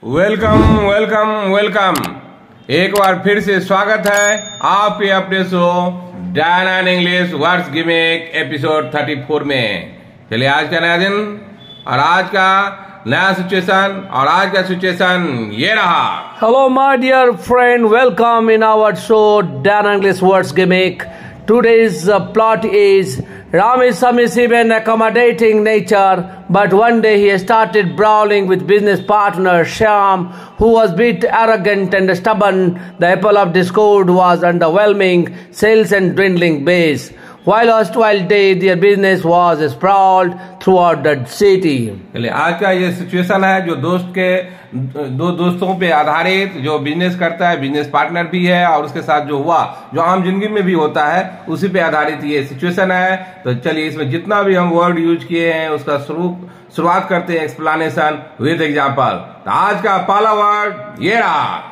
Welcome welcome welcome. एक बार फिर से स्वागत है आपके अपने show Dan and English words gimmick episode 34 में। चलिए आज का नया दिन और आज का नया सिचुएशन, और आज का सिचुएशन ये रहा। Hello my dear friend, welcome in our show Dan English Words Gimmick. Today's plot is Ram is submissive and accommodating nature, but one day he started brawling with business partner Shyam, who was a bit arrogant and stubborn. The apple of discord was underwhelming sales and dwindling base. While erstwhile day, their business was sprawled throughout the city. चलिए आज का ये situation है जो दो दोस्तों पे आधारित, जो बिजनेस करता है, बिजनेस पार्टनर भी है, और उसके साथ जो हुआ, जो आम जिंदगी में भी होता है, उसी पे आधारित ये सिचुएशन है। तो चलिए इसमें जितना भी हम वर्ड यूज किए हैं उसका शुरुआत करते हैं एक्सप्लेनेशन विद एग्जांपल। तो आज का पहला वर्ड ये रहा,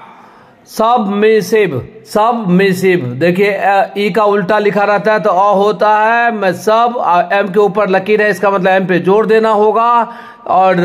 सबमिसिव। सबमिसिव देखिए, ई का उल्टा लिखा रहता है तो अ होता है, मैं सब एम के ऊपर लकीर है, इसका मतलब एम पे जोर देना होगा, और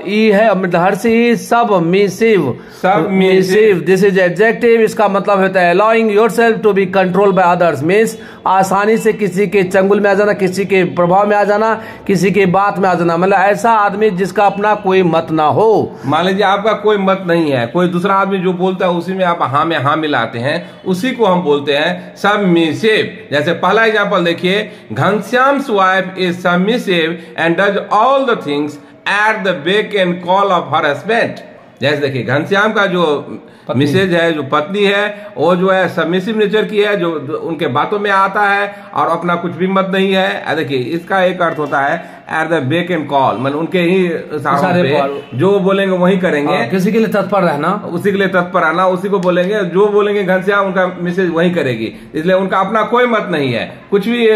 ई है मतलब हर सी submissive. Submissive this is adjective, इसका मतलब होता है allowing yourself to be controlled by others, means आसानी से किसी के चंगुल में आ जाना, किसी के प्रभाव में आ जाना, किसी के बात में आ जाना, मतलब ऐसा आदमी जिसका अपना कोई मत ना हो। मान लीजिए आपका कोई मत नहीं है, कोई दूसरा आदमी जो बोलता है उसी में आप हाँ में हाँ मिलाते हैं, उसी को हम बोलते हैं सबमिसिव। जैसे पहला एग्जांपल देखिए, Ghanshyam's wife is submissive and does all the things at the beck and call of her husband. जैसे देखिए घनश्याम का जो मिसेज है, जो पत्नी है, वो जो है सबमिसिव नेचर की है, जो उनके बातों में आता है और अपना कुछ भी मत नहीं है। देखिए इसका एक अर्थ होता है at the beck and call, मतलब उनके ही इशारों पे जो बोलेंगे वही करेंगे, किसी के लिए तत्पर रहना, उसी के लिए तत्पर रहना, उसी को बोलेंगे, जो बोलेंगे घनश्याम उनका मिसेज वही करेगी। इसलिए उनका अपना कोई मत नहीं है, कुछ भी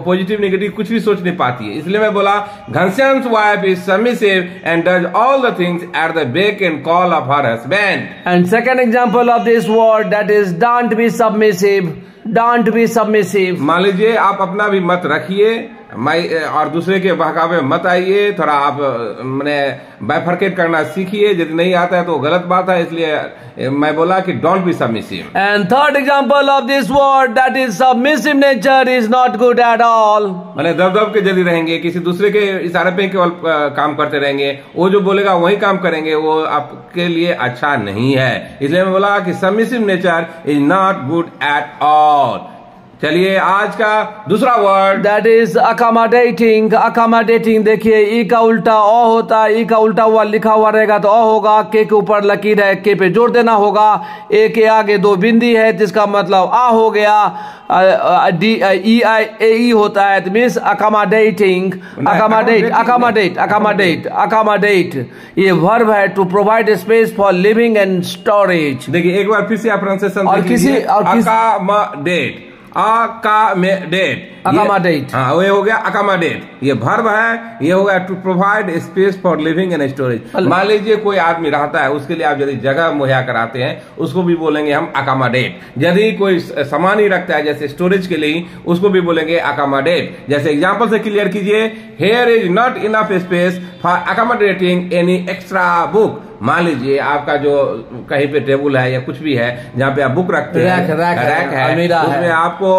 पॉजिटिव नेगेटिव कुछ भी सोच नहीं पाती है। इसलिए मैं बोला Ghanshyam's wife is submissive and does all the things at the beck and call of her husband. And second example of this word, that is don't be submissive. Don't be submissive. मान लीजिए आप अपना भी मत रखिए और दूसरे के बहकावे मत आइए, थोड़ा आप मैंने बाइफरकेट करना सीखिए, यदि नहीं आता है तो गलत बात है, इसलिए मैं बोला कि don't be submissive. And third example of this word, that is submissive nature is not good at all. मैंने दब के यदि रहेंगे, किसी दूसरे के इशारे पे केवल काम करते रहेंगे, वो जो बोलेगा वही काम करेंगे, वो आपके लिए अच्छा नहीं है। इसलिए मैं बोला कि submissive nature is not good at all. चलिए आज का दूसरा word, that is accommodating. Accommodating देखिए, ई का उल्टा अ होता है, ई का उल्टा हुआ लिखा हुआ रहेगा तो अ होगा, के ऊपर लकीर है, के पे जोर देना होगा, ए के आगे दो बिंदी है जिसका मतलब आ हो गया, ई आई ए ई होता है, means accommodating. Accommodate accommodate accommodate accommodate ये वर्ब है, to provide space for living and storage. देखिए एक बार फिर से प्रोनाउंसिएशन और किसी अकोमोडेट, अकोमोडेट, हाँ ये हो गया अकोमोडेट, ये वर्ब है, ये हो गया to provide space for living and storage. मान लीजिए कोई आदमी रहता है, उसके लिए आप यदि जगह मुहैया कराते हैं, उसको भी बोलेंगे हम अकोमोडेट। यदि कोई सामान ही रखता है जैसे स्टोरेज के लिए, उसको भी बोलेंगे अकोमोडेट। जैसे एग्जांपल से क्लियर कीजिए, here is not enough space for accommodating any extra book. मान लीजिए आपका जो कहीं पे टेबल है या कुछ भी है जहाँ पे आप बुक रखते हैं, रैक है, उसमें आपको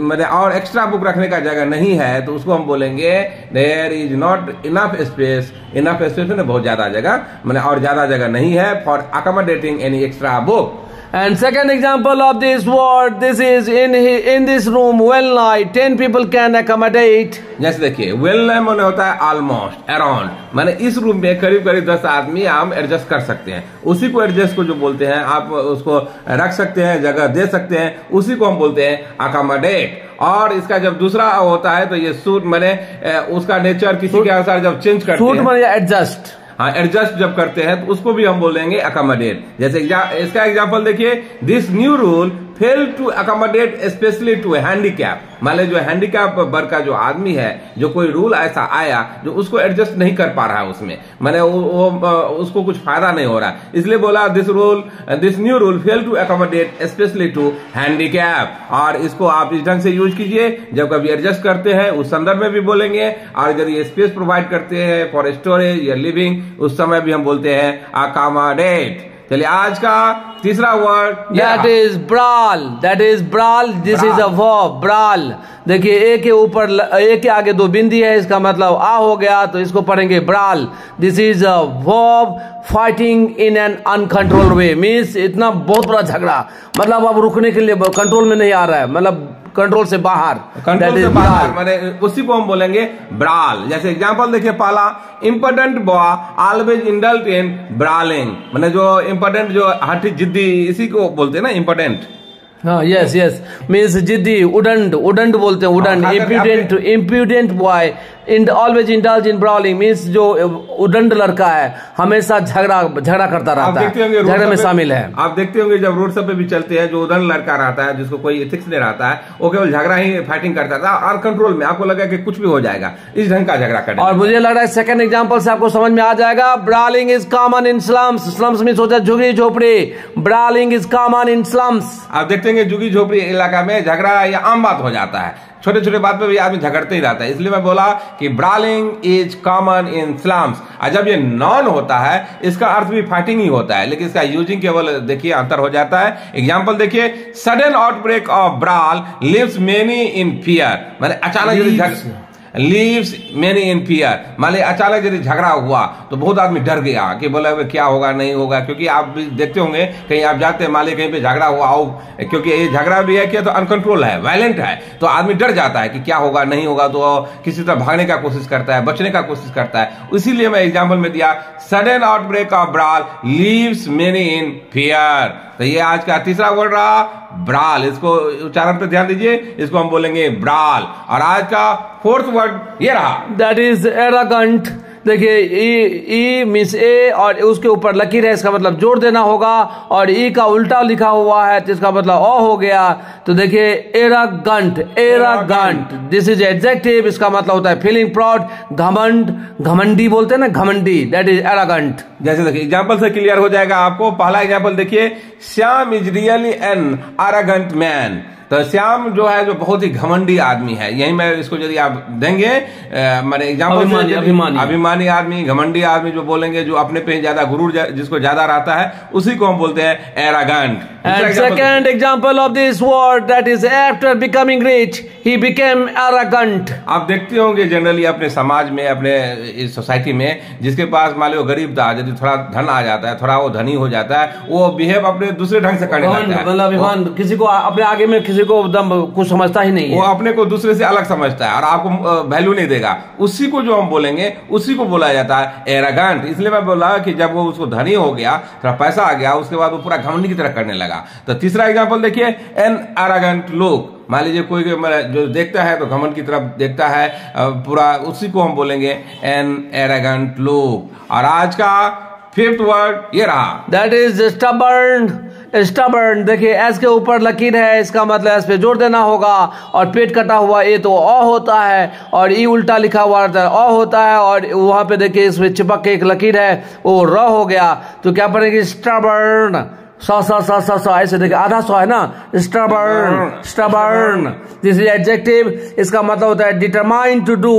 मतलब और एक्स्ट्रा बुक रखने का जगह नहीं है, तो उसको हम बोलेंगे there is not enough space. Enough space में बहुत ज्यादा जगह, मतलब और ज्यादा जगह नहीं है, for accommodating any extra book. And second example of this word, this is in this room well nigh 10 people can accommodate. जैसे देखिए वेल नाइट माने होता है ऑलमोस्ट, अराउंड, माने इस रूम में करीब 10 आदमी हम एडजस्ट कर सकते हैं। उसी को एडजस्ट को जो बोलते हैं, आप उसको रख सकते हैं, जगह दे सकते हैं, उसी को हम बोलते हैं अकोमोडेट। और इसका जब दूसरा होता है तो ये सूट माने उसका नेचर किसी के अनुसार जब चेंज करते हैं, सूट माने एडजस्ट, हाँ एडजस्ट जब करते हैं तो उसको भी हम बोलेंगे अकोमोडेट। जैसे इसका एग्जांपल देखिए, this new rule fail to accommodate specially to handicap, मान लो जो हैंडीकैप वर्ग का जो आदमी है, जो कोई रूल ऐसा आया जो उसको एडजस्ट नहीं कर पा रहा है, उसमें माने उसको कुछ फायदा नहीं हो रहा है, इसलिए बोला this new rule fail to accommodate specially to handicap. और इसको आप इस ढंग से यूज कीजिए, जब कभी एडजस्ट करते हैं उस संदर्भ में भी बोलेंगे, और यदि स्पेस प्रोवाइड करते हैं फॉर स्टोरेज या लिविंग, उस समय भी हम बोलते हैं अकोमोडेट। चलिए आज का तीसरा word that is brawl, that is brawl, this is a verb brawl. देखिए ए के ऊपर ए के आगे दो बिंदी है, इसका मतलब आ हो गया, तो इसको पढ़ेंगे brawl. This is a verb fighting in an uncontrolled way, means इतना बहुत बड़ा झगड़ा, मतलब अब रुकने के लिए कंट्रोल में नहीं आ रहा है, मतलब कंट्रोल से बाहर, कंट्रोल से बाहर, माने उसी को हम बोलेंगे ब्राल। जैसे एग्जांपल देखिए, पहला important boy always indulge in brawling, माने जो इम्पोर्टेंट जो हठी जिद्दी, इसी को बोलते हैं ना इम्पोर्टेंट। हाँ, यस यस, मीन्स जिद्दी, उडंड बोलते हैं, उडंड, impudent boy, always indulge in brawling, means जो उडंड लड़का है हमेशा झगड़ा करता रहता है, झगड़े में शामिल है। आप देखते होंगे जब रोड सब पे भी चलते हैं, जो उडंड लड़का रहता है, जिसको कोई एथिक्स नहीं रहता है, वो केवल झगड़ा ही फाइटिंग करता था, और कंट्रोल में आपको लगा कि कुछ भी हो जाएगा, इस ढंग का झगड़ा करता है। और मुझे लग रहा है सेकंड एग्जांपल से आपको समझ में आ जाएगा। Brawling is common in slums, slums में सोचा झुग्गी झोपड़ी, brawling is common in slums. आप देखते हैं झुग्गी झोपड़ी इलाका में झगड़ा या आम बात हो जाता है, छोटे छोटे बात पे भी आदमी झगड़ते ही रहता है, इसलिए मैं बोला कि ब्रालिंग इज कॉमन इन स्लम्स। और जब ये नॉन होता है, इसका अर्थ भी फाइटिंग ही होता है, लेकिन इसका यूजिंग केवल देखिए अंतर हो जाता है। एग्जांपल देखिए, sudden outbreak of brawl leaves many in fear, माने अचानक लीव्स मेनी इन फियर, मान ली अचानक यदि झगड़ा हुआ तो बहुत आदमी डर गया कि बोले क्या होगा नहीं होगा, क्योंकि आप भी देखते होंगे कहीं आप जाते हैं, मान ली कहीं पे झगड़ा हुआ हो, क्योंकि ये झगड़ा भी है कि तो अनकंट्रोल है, वायलेंट है, तो आदमी डर जाता है कि क्या होगा नहीं होगा, तो किसी तरह भागने का कोशिश करता है, बचने का कोशिश करता है। इसीलिए मैं एग्जाम्पल में दिया sudden outbreak of brawl leaves many in fear. तो ये आज का तीसरा वर्ड रहा ब्राल, इसको उच्चारण पे ध्यान दीजिए, इसको हम बोलेंगे ब्राल। और आज का फोर्थ वर्ड ये रहा, दैट इज एरोगेंट। देखिए ई मीन्स ए और उसके ऊपर लकीर है, इसका मतलब जोड़ देना होगा, और ई का उल्टा लिखा हुआ है तो इसका मतलब ओ हो गया। तो देखिए arrogant, arrogant, this is adjective, इसका मतलब होता है फीलिंग प्राउड, घमंड, घमंडी बोलते हैं ना, घमंडी, दैट इज एरोगेंट। जैसे देखिए एग्जाम्पल से क्लियर हो जाएगा आपको। पहला एग्जाम्पल देखिए, Shyam is really an arrogant man. तो श्याम जो है जो बहुत ही घमंडी आदमी है, यही मैं इसको यदि आप देंगे मैंने एग्जाम्पल, अभिमानी आदमी, घमंडी आदमी जो बोलेंगे, जो अपने पे ज्यादा गुरूर जिसको ज्यादा रहता है, उसी को हम बोलते हैं arrogant. And second example of this word, that is after becoming rich he became arrogant। आप देखते होंगे जनरली अपने समाज में, अपने इस सोसाइटी में, जिसके पास मान लो गरीब था, यदि थोड़ा धन आ जाता है, थोड़ा वो धनी हो जाता है, वो बिहेव अपने दूसरे ढंग से करने लगता है, मतलब किसी को अपने आगे में किसी को दम कुछ समझता ही नहीं है, वो अपने को दूसरे से अलग समझता है और आपको वैल्यू नहीं देगा। उसी को जो हम बोलेंगे, उसी को बोला जाता है एरोगेंट। इसलिए मैं बोला कि जब वो उसको धनी हो गया, थोड़ा पैसा आ गया, उसके बाद वो पूरा घमंडी की तरह करने लगा। तो तीसरा एग्जांपल देखिए, एन एरोगेंट लुक, मान लीजिए कोई जो देखता है तो घमंड की तरफ देखता है पूरा, उसी को हम बोलेंगे एन एरोगेंट लुक। और आज का फिफ्थ वर्ड ये रहा, दैट इज स्टबर्न। स्टबर्न, देखिए एस के ऊपर लकीर है, इसका मतलब एस पे जोड़ देना होगा, और पेट कटा हुआ ए तो अ होता है, और ई उल्टा लिखा हुआ अ होता है, और वहां पे देखिए इसमें चिपक के एक लकीर है, वो र हो गया। तो क्या पढ़ेंगे, स्टबर्न, सा ऐसे देखिए, आधा सौ है ना, stubborn, stubborn, this is adjective, इसका मतलब होता है determined to do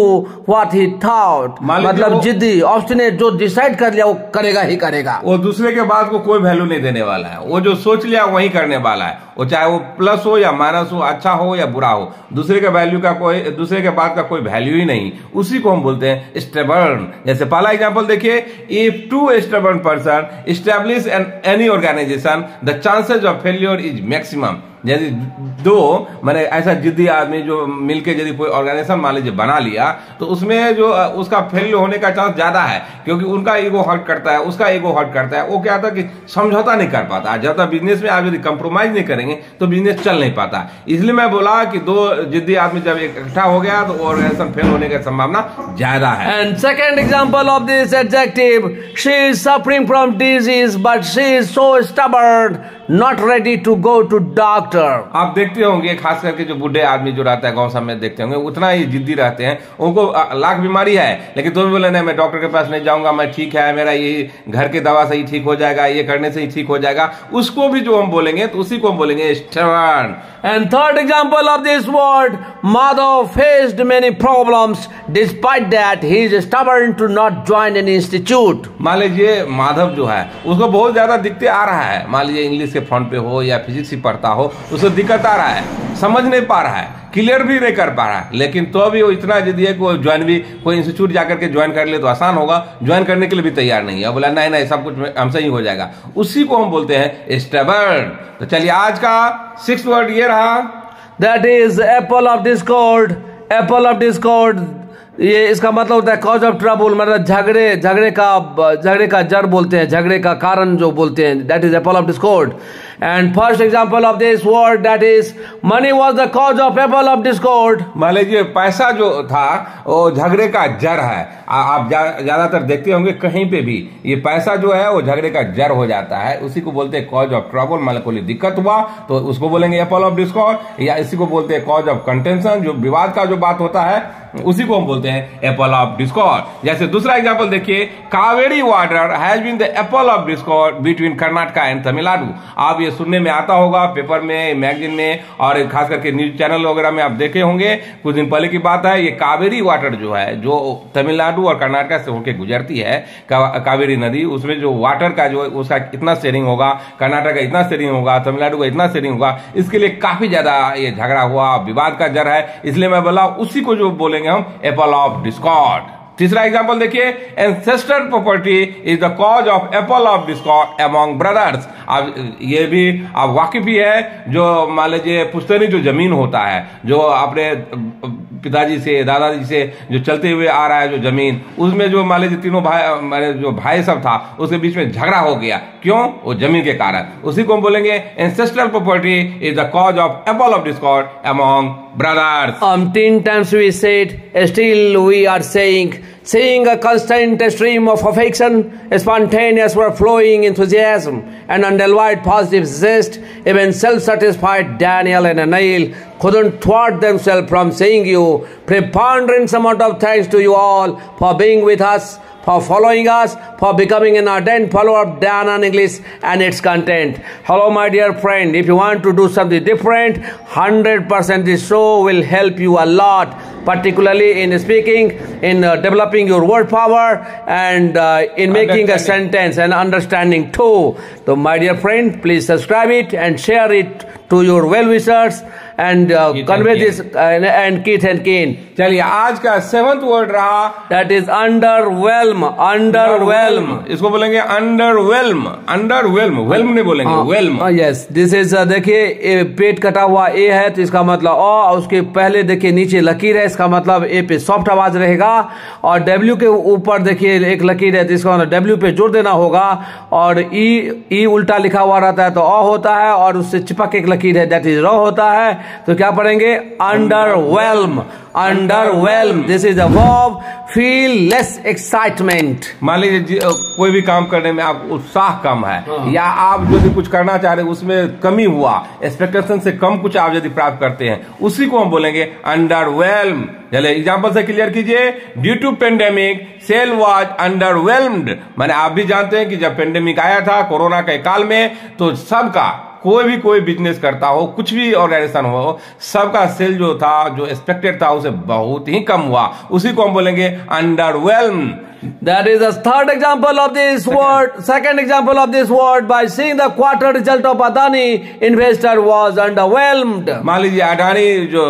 what he thought, मतलब जिद्दी, ऑब्स्टिनेट, जो डिसाइड कर लिया वो करेगा ही करेगा, वो दूसरे के बात को कोई वैल्यू नहीं देने वाला है, वो जो सोच लिया वही करने वाला है, वो चाहे वो प्लस हो या माइनस हो, अच्छा हो या बुरा हो, दूसरे के वैल्यू का कोई, दूसरे के बात का कोई वैल्यू ही नहीं, उसी को हम बोलते हैं स्टबर्न। जैसे पहला एग्जांपल देखिए, if two stubborn person establish any organisation the chances of failure is maximum। यदि दो मैंने ऐसा जिद्दी आदमी जो मिलके यदि कोई ऑर्गेनाइजेशन मान लीजिए बना लिया, तो उसमें जो उसका फेल होने का चांस ज्यादा है, क्योंकि उनका ईगो हर्ट करता है, उसका ईगो हर्ट करता है, वो क्या था कि समझौता नहीं कर पाता। जब तक बिजनेस में आप यदि कंप्रोमाइज नहीं करेंगे तो बिजनेस चल नहीं पाता। इसलिए मैं बोला कि दो जिद्दी आदमी जब इकट्ठा हो गया तो ऑर्गेनाइजेशन फेल होने की संभावना ज्यादा है। And second example of this adjective, she is suffering from disease but she is so stubborn not ready to go to doctor. आप देखते होंगे खास करके जो बूढ़े आदमी जो रहता है गांव सब में देखते होंगे, उतना ही जिद्दी रहते हैं, उनको लाख बीमारी है लेकिन तो भी बोले नहीं मैं डॉक्टर के पास नहीं जाऊंगा, मैं ठीक है, मेरा ये घर के दवा से ही ठीक हो जाएगा, ये करने से ही ठीक हो जाएगा, उसको भी जो हम बोलेंगे तो उसी को हम बोलेंगे stubborn. And third example of this word, Madhav faced many problems. Despite that, he is stubborn to not join an institute. मान लीजिए माधव जो है उसको बहुत ज्यादा दिक्कतें आ रहा है, मान लीजिए इंग्लिश के फ्रंट पे हो या फिजिक्स ही पढ़ता हो, उसको दिक्कत आ रहा है, समझ नहीं पा रहा है, क्लियर भी नहीं कर पा रहा है, लेकिन तो भी वो इतना जिद्दी है कि वो ज्वाइन भी कोई इंस्टीट्यूट जाकर के ज्वाइन कर ले तो आसान होगा, ज्वाइन करने के लिए भी तैयार नहीं है, बोला नहीं नहीं सब कुछ हमसे ही हो जाएगा, उसी को हम बोलते हैं स्टबर्न. तो चलिए आज का 6th वर्ड ये रहा, that is Apple of Discord. Apple of Discord, ये इसका मतलब होता है कॉज ऑफ ट्रबल, मतलब झगड़े का जड़ बोलते हैं, झगड़े का कारण जो बोलते हैं, that is Apple of Discord. And first example of this word, that is money was the cause of apple of discord. मान लीजिए पैसा जो था वो झगड़े का जड़ है. आप ज्यादातर देखते होंगे कहीं पे भी ये पैसा जो है वो झगड़े का जड़ हो जाता है, उसी को बोलते हैं कॉज ऑफ ट्रबल. मान लो कोई दिक्कत हुआ तो उसको बोलेंगे एप्पल ऑफ डिस्कॉर्ड, या इसी को बोलते हैं कॉज ऑफ कंटेंशन, जो विवाद का जो बात होता है उसी को हम बोलते हैं एप्पल ऑफ डिस्कॉर्ड. जैसे दूसरा एग्जांपल देखिए, Cauvery water has been the apple of discord between Karnataka and Tamil Nadu. आप ये सुनने में आता होगा पेपर में, मैगजीन में, और खास करके न्यूज चैनल वगैरह में आप देखे होंगे. कुछ दिन पहले की बात है, ये कावेरी वाटर जो है जो तमिलनाडु और कर्नाटका से होकर गुजरती है, कावेरी नदी, उसमें जो वाटर का जो उसका कितना शेयरिंग होगा, कर्नाटक का इतना शेयरिंग होगा, तमिलनाडु का इतना शेयरिंग होगा, इसके लिए काफी ज्यादा ये झगड़ा हुआ, विवाद का जड़ है, इसलिए मैं बोला उसी को जो बोलेंगे हम एप्पल ऑफ डिस्कॉर्ड. तीसरा एग्जांपल देखिए, ancestor property is the cause of Apple of Discord among brothers. अब ये भी आप वाकिफ ही है, जो मान लीजिए पुश्तैनी जो जमीन होता है, जो अपने पिताजी से दादाजी से जो चलते हुए आ रहा है जो जमीन, उसमें जो मान लीजिए तीनों भाई जो भाई सब था उसके बीच में झगड़ा हो गया. क्यों? वो जमीन के कारण. उसी को हम बोलेंगे ancestral property is the cause of Apple of Discord among brothers. 10 times we said, still we are saying a constant stream of affection, spontaneous flowing enthusiasm, and undivided positive zest. Even self-satisfied Daniel and Anil couldn't thwart themselves from saying you preponderant amount of thanks to you all for being with us, for following us, for becoming an ardent follower of Dana English and its content. Hello my dear friend, if you want to do something different, 100% this show will help you a lot, particularly in speaking, in developing your word power, and in making a sentence and understanding too. So my dear friend, please subscribe it and share it to your well-wishers and convey this and Keith and Keen. चलिए आज का 7th word रहा, that is underwhelm. Underwhelm, इसको बोलेंगे underwhelm. Underwhelm, whelm नहीं बोलेंगे, whelm. Yes, this is, देखिए पेट कटा हुआ ए है तो इसका मतलब और उसके पहले देखिए नीचे लकीर है, इसका मतलब ए पे सॉफ्ट आवाज रहेगा, और डब्ल्यू के ऊपर देखिए एक लकीर है तो इसका मतलब डब्ल्यू पे जोर देना होगा, और ई उल्टा लिखा हुआ रहता है तो अ होता है, और उससे चिपक एक लकीर है दैट इज र होता है, तो क्या पढ़ेंगे? Underwhelm. Underwhelm, this is a verb, feel less excitement. मान लीजिए कोई भी काम करने में आप उत्साह कम है, या आप यदि कुछ करना चाह रहे उसमें कमी हुआ, एक्सपेक्टेशन से कम कुछ आप यदि प्राप्त करते हैं, उसी को हम बोलेंगे अंडरवेल्म. चलिए एग्जांपल से क्लियर कीजिए. Due to pandemic sale was underwhelmed. माने आप भी जानते हैं कि जब पेंडेमिक आया था कोरोना के काल में, तो सबका कोई बिजनेस करता हो, कुछ भी ऑर्गेनाइजेशन हो, सबका सेल जो था, जो एक्सपेक्टेड था, उसे बहुत ही कम हुआ. उसी को हम बोलेंगे अंडरवेल्म. That is the third example of this word. Second example of this word, by seeing the quarter result of Adani, investor was underwhelmed. मान लीजिए अडानी जो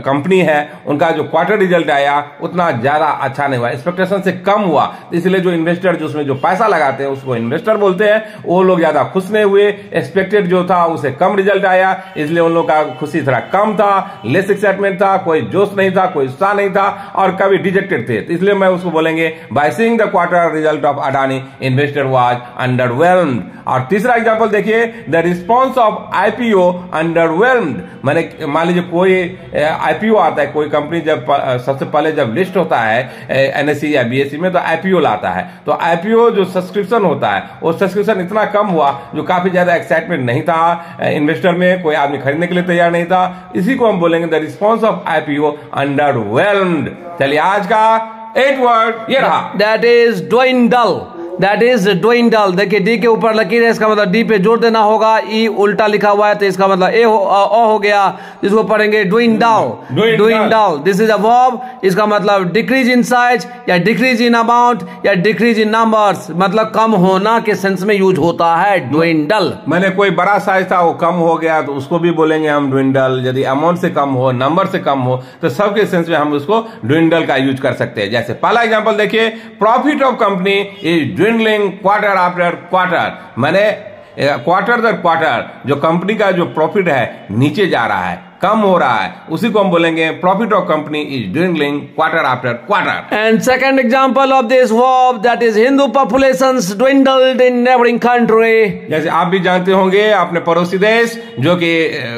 कंपनी है, उनका जो क्वार्टर रिजल्ट आया उतना ज्यादा अच्छा नहीं हुआ, एक्सपेक्टेशन से कम हुआ, इसलिए जो इन्वेस्टर जो उसमें जो पैसा लगाते हैं उसको इन्वेस्टर बोलते हैं, वो लोग ज्यादा खुश नहीं हुए. एक्सपेक्टेड जो था उसे कम रिजल्ट आया, इसलिए उन लोग का खुशी थोड़ा कम था, लेस एक्साइटमेंट था, कोई जोश नहीं था, कोई उत्साह नहीं था, और कभी डिजेक्टेड थे. इसलिए मैं उसको बोलेंगे by seeing the quarter result of Adani, investor was underwhelmed. और तीसरा एग्जांपल देखिए, the response of IPO underwhelmed. माने मान लीजिए कोई IPO आता है, कोई कंपनी जब सबसे पहले जब लिस्ट होता है NSE या BSE में, तो IPO लाता है, तो IPO जो सब्सक्रिप्शन होता है वो सब्सक्रिप्शन इतना कम हुआ जो काफी ज्यादा एक्साइटमेंट नहीं था था, इन्वेस्टर में कोई आदमी खरीदने के लिए तैयार नहीं था। इसी को हम बोलेंगे द रिस्पॉन्स ऑफ IPO अंडरवेल्म्ड। चलिए आज का 8 वर्ड ये रहा, that is dwindle। That is dwindle। देखिए डी के ऊपर लकीर है, इसका मतलब डी पे जोर देना होगा। ई उल्टा लिखा हुआ है तो इसका मतलब ए हो गया, जिसको पढ़ेंगे dwindle। This is a verb. इसका मतलब डिक्रीज इन साइज या डिक्रीज इन अमाउंट या डिक्रीज इन नंबर्स, मतलब कम होना के सेंस में यूज होता है dwindle। मैंने कोई बड़ा साइज था वो कम हो गया तो उसको भी बोलेंगे हम dwindle। यदि अमाउंट से कम हो, नंबर से कम हो तो सबके सेंस में हम उसको dwindle का यूज कर सकते हैं। जैसे पहला एग्जांपल देखिए, profit of company is dwindling quarter after quarter. मैंने क्वार्टर दर क्वार्टर जो कंपनी का जो प्रॉफिट है नीचे जा रहा है, कम हो रहा है, उसी को हम बोलेंगे profit of company is dwindling quarter after quarter. And second example of this verb that is Hindu populations dwindled in neighboring country। जैसे आप भी जानते होंगे अपने पड़ोसी देश जो कि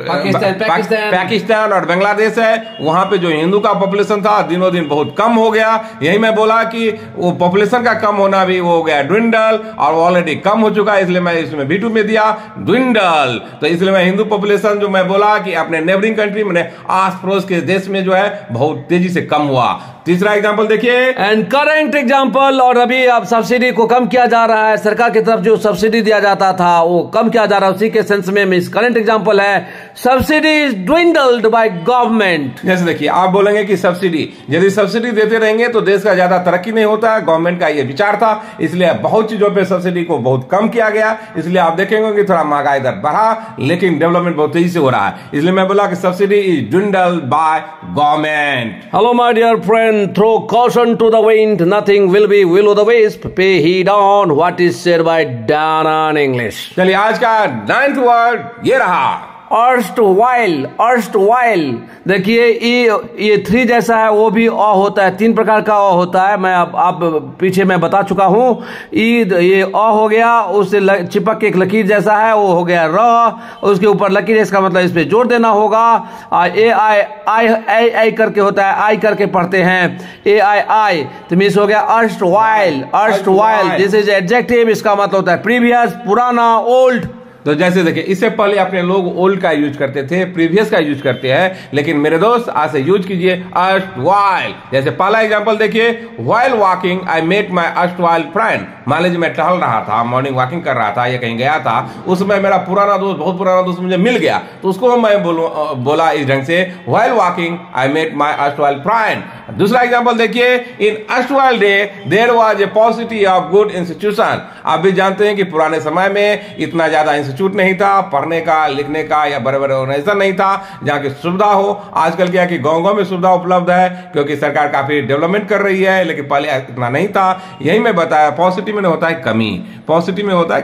पाकिस्तान और बांग्लादेश है, वहां पे जो हिंदू का पॉपुलेशन था दिनों दिन बहुत कम हो गया। यही मैं बोला कि वो पॉपुलेशन का कम होना भी वो हो गया dwindle, और वो ऑलरेडी कम हो चुका है, इसलिए मैं इसमें B2 में दिया dwindle। तो इसलिए मैं हिंदू पॉपुलेशन जो मैं बोला कि अपने नेबरिंग कंट्री मैंने आस पड़ोस के देश में जो है बहुत तेजी से कम हुआ। तीसरा एग्जांपल देखिए, एंड करेंट एग्जांपल। और अभी अब सब्सिडी को कम किया जा रहा है, सरकार की तरफ जो सब्सिडी दिया जाता था वो कम किया जा रहा है, उसी के सेंस में मिस करंट एग्जांपल है subsidy is dwindled by government. जैसे देखिए आप बोलेंगे कि सब्सिडी, यदि सब्सिडी देते रहेंगे तो देश का ज्यादा तरक्की नहीं होता है। गवर्नमेंट का ये विचार था, इसलिए बहुत चीजों पे सब्सिडी को बहुत कम किया गया। इसलिए आप देखेंगे कि थोड़ा महंगाई दर बढ़ा, लेकिन डेवलपमेंट बहुत तेजी से हो रहा है। इसलिए मैं बोला कि subsidy is dwindled by government. Hello my dear friend, throw caution to the wind, nothing will be will o' the wisp, pay heed on what is said by Dana in English। चलिए आज का 9th word ये रहा, erstwhile. देखिए ये 3 जैसा है, वो भी अ होता है, 3 प्रकार का अ होता है। मैं आप पीछे मैं बता चुका हूं। ये अ हो गया, उससे चिपक के एक लकीर जैसा है, वो हो गया र, उसके ऊपर लकीर है, इसका मतलब इस पे जोर देना होगा। ए आई करके होता है, आई करके पढ़ते हैं, ai तो मिस हो गया अर्स्टवाइल। दिस इज एडजेक्टिव, इसका मतलब होता है प्रीवियस, पुराना, ओल्ड। तो जैसे देखिए इससे पहले अपने लोग ओल्ड का यूज करते थे, प्रीवियस का यूज करते हैं, लेकिन मेरे दोस्त आज से यूज कीजिए अर्स्टवाइल। जैसे पहला एग्जांपल देखिए, while walking I met my erstwhile friend. मान लीजिए मैं टहल रहा था, मॉर्निंग वॉकिंग कर रहा था या कहीं गया था, उसमें मेरा पुराना दोस्त, बहुत पुराना दोस्त मुझे मिल गया, तो उसको मैं बोला इस ढंग से, while walking I met my erstwhile friend. दूसरा एग्जांपल देखिए, in erstwhile day there was a possibility of good institution. आप भी जानते हैं कि पुराने समय में इतना ज्यादा इंस्टीट्यूट नहीं था, पढ़ने का, लिखने का या बड़े बड़े ऑर्गेनाइजेशन नहीं था जहां की सुविधा हो। आजकल क्या कि गांव-गांव में सुविधा उपलब्ध है, क्योंकि सरकार काफी डेवलपमेंट कर रही है, लेकिन पहले इतना नहीं था। यही मैं बताया, पॉजिटिव में होता है कमी, पॉजिटिव में होता है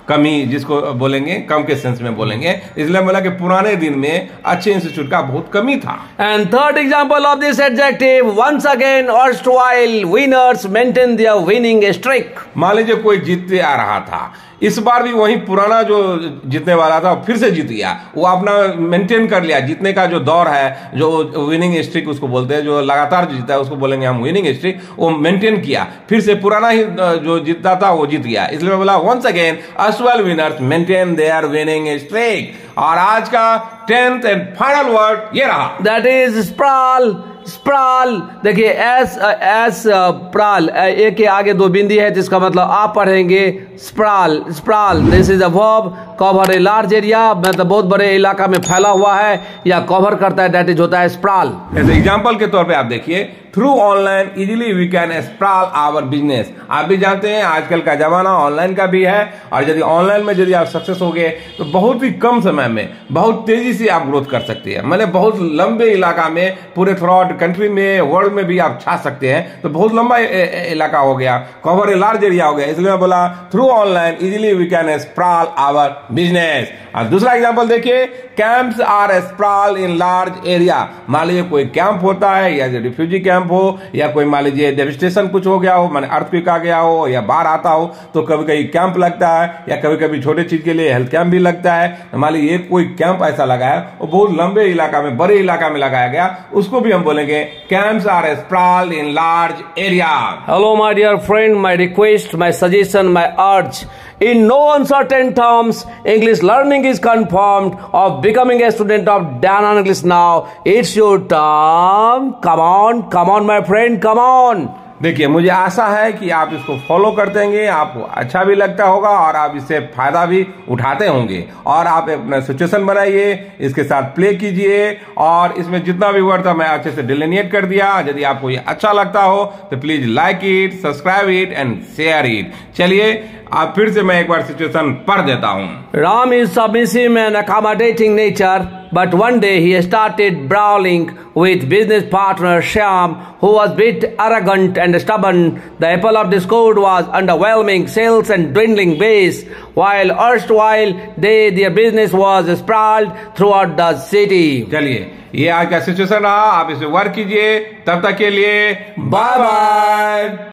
कमी, जिसको बोलेंगे कम के सेंस में बोलेंगे। इसलिए बोला कि पुराने दिन में अच्छे इंस्टीट्यूट का बहुत कमी था। And third example of this adjective, once again erstwhile winners maintain their winning streak. मान लीजिए कोई जीतते आ रहा था, इस बार भी वही पुराना जो जीतने वाला था फिर से जीत गया, वो अपना मेंटेन कर लिया। जीतने का जो दौर है, जो विनिंग स्ट्रीक उसको बोलते हैं, जो लगातार जीता है उसको बोलेंगे हम विनिंग स्ट्रीक, वो मेंटेन किया, फिर से पुराना ही जो जीतता था वो जीत गया। इसलिए मैं बोला once again erstwhile winners maintain their winning streak. और आज का 10th एंड फाइनल वर्ड ये रहा, दैट इज स्प्रॉल। देखिए एस प्राल, ए के आगे 2 बिंदी है, जिसका मतलब आप पढ़ेंगे sprawl. This is a verb cover a large area, मतलब बहुत बड़े इलाका में फैला हुआ है या कवर करता है, दैट इज होता है स्प्रॉल। जैसे एग्जांपल के तौर पे आप देखिए, through online easily we can sprawl our business. आप भी जानते हैं आजकल का जमाना ऑनलाइन का भी है, और यदि ऑनलाइन में यदि आप सक्सेस हो गए तो बहुत ही कम समय में बहुत तेजी से आप ग्रोथ कर सकते हैं। मैंने बहुत लंबे इलाका में, पूरे थ्रू कंट्री में, वर्ल्ड में भी आप छा सकते हैं। तो बहुत लंबा इलाका हो गया, कवर ए लार्ज एरिया हो गया, इसलिए मैं बोला through online easily we can sprawl our business. और दूसरा एग्जांपल देखिए, camps are sprawl in large area. मान लीजिए कोई कैंप होता है, या रिफ्यूजी कैंप हो, या कोई मान लीजिए डेविस्टेशन कुछ हो गया हो, माने अर्थक्वेक आ गया हो या बाढ़ आता हो, तो कभी कभी कैंप लगता है, या कभी कभी छोटे चीज के लिए हेल्थ कैंप भी लगता है। तो मान लीजिए कोई कैंप ऐसा लगा है, वो बहुत लंबे इलाका में, बड़े इलाका में लगाया गया, उसको भी हम बोलेंगे camps are sprawled in large area. Hello my dear friend, my request, my suggestion, my urge, In no uncertain terms, English learning is confirmed of becoming a student of Danone English now. It's your term. Come on, my friend, come on. देखिए, मुझे आशा है कि आप इसको follow कर देंगे, आपको अच्छा भी लगता होगा और आप इससे फायदा भी उठाते होंगे। और आप अपना सिचुएशन बनाइए, इसके साथ प्ले कीजिए और इसमें जितना भी वर्ड था मैं अच्छे से डिलिनिएट कर दिया। यदि आपको ये अच्छा लगता हो तो please like it, subscribe it and share it. चलिए आप फिर से मैं एक बार सिचुएशन पढ़ देता हूँ। Ram is submissive and accommodating nature, but one day he started brawling with business partner Shyam, who was a bit arrogant and stubborn. The apple of discord was underwhelming sales and dwindling base, while erstwhile their business was sprawled throughout the city. चलिए, ये आज का situation रहा, आप इसे work कीजिए। तब तक के लिए बाय बाय।